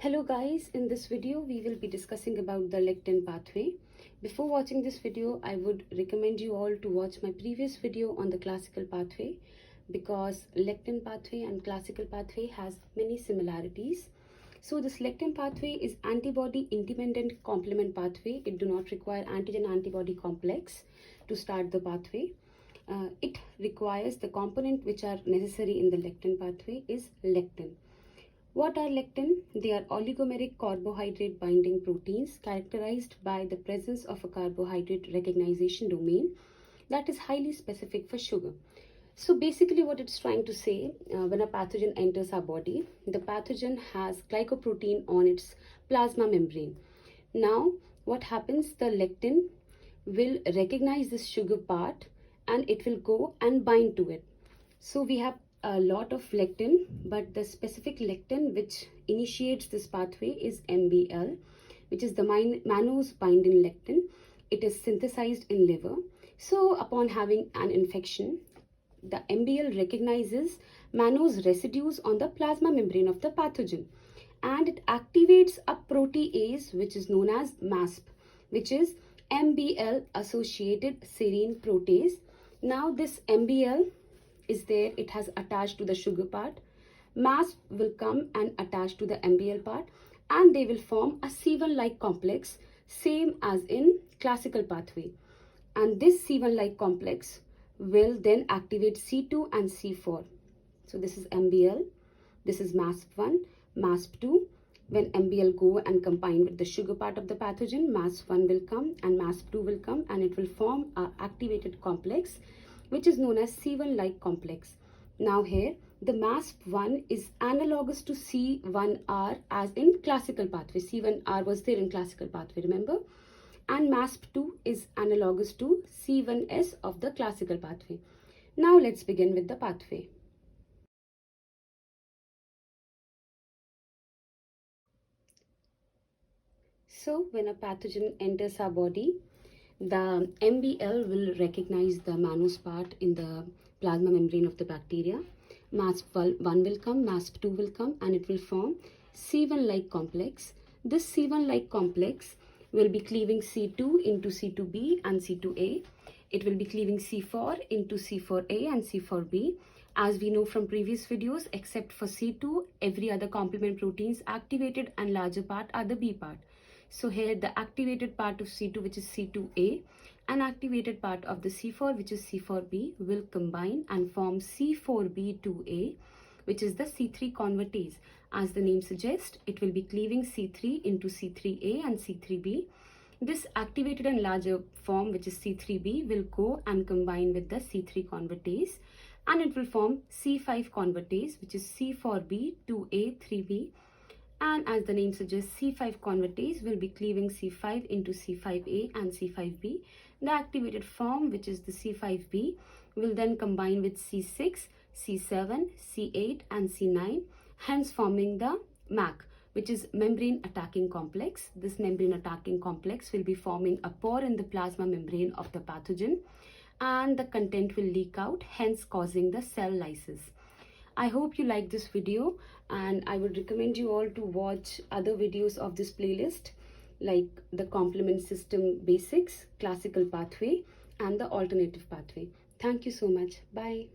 Hello guys, in this video we will be discussing about the lectin pathway. Before watching this video, I would recommend you all to watch my previous video on the classical pathway because lectin pathway and classical pathway has many similarities. So this lectin pathway is antibody independent complement pathway. It do not require antigen antibody complex to start the pathway. It requires the component which are necessary in the lectin pathway is lectin. What are lectin? They are oligomeric carbohydrate binding proteins characterized by the presence of a carbohydrate recognition domain that is highly specific for sugar. So basically what it's trying to say, when a pathogen enters our body, the pathogen has glycoprotein on its plasma membrane. Now what happens, the lectin will recognize this sugar part and it will go and bind to it. So we have a lot of lectin, but the specific lectin which initiates this pathway is MBL, which is the mannose binding lectin. It is synthesized in liver. So upon having an infection, the MBL recognizes mannose residues on the plasma membrane of the pathogen and it activates a protease which is known as MASP, which is MBL associated serine protease. Now this MBL is there, it has attached to the sugar part. MASP will come and attach to the MBL part and they will form a C1-like complex, same as in classical pathway. And this C1-like complex will then activate C2 and C4. So this is MBL, this is MASP1, MASP2. When MBL go and combine with the sugar part of the pathogen, MASP1 will come and MASP2 will come and it will form a activated complex which is known as C1-like complex. Now here, the MASP1 is analogous to C1R as in classical pathway. C1R was there in classical pathway, remember? And MASP2 is analogous to C1S of the classical pathway. Now let's begin with the pathway. So when a pathogen enters our body, the MBL will recognize the mannose part in the plasma membrane of the bacteria. MASP1 will come, MASP2 will come and it will form C1-like complex. This C1-like complex will be cleaving C2 into C2b and C2a. It will be cleaving C4 into C4a and C4b. As we know from previous videos, except for C2, every other complement proteins activated and larger part are the B part. So here the activated part of C2, which is C2A, and activated part of the C4, which is C4B, will combine and form C4B2A, which is the C3 convertase. As the name suggests, it will be cleaving C3 into C3A and C3B. This activated and larger form, which is C3B, will go and combine with the C3 convertase and it will form C5 convertase, which is C4B2A 3B. And as the name suggests, C5 convertase will be cleaving C5 into C5A and C5B. The activated form, which is the C5B, will then combine with C6, C7, C8 and C9, hence forming the MAC, which is membrane attacking complex. This membrane attacking complex will be forming a pore in the plasma membrane of the pathogen and the content will leak out, hence causing the cell lysis. I hope you like this video and I would recommend you all to watch other videos of this playlist like the complement system basics, classical pathway and the alternative pathway. Thank you so much. Bye.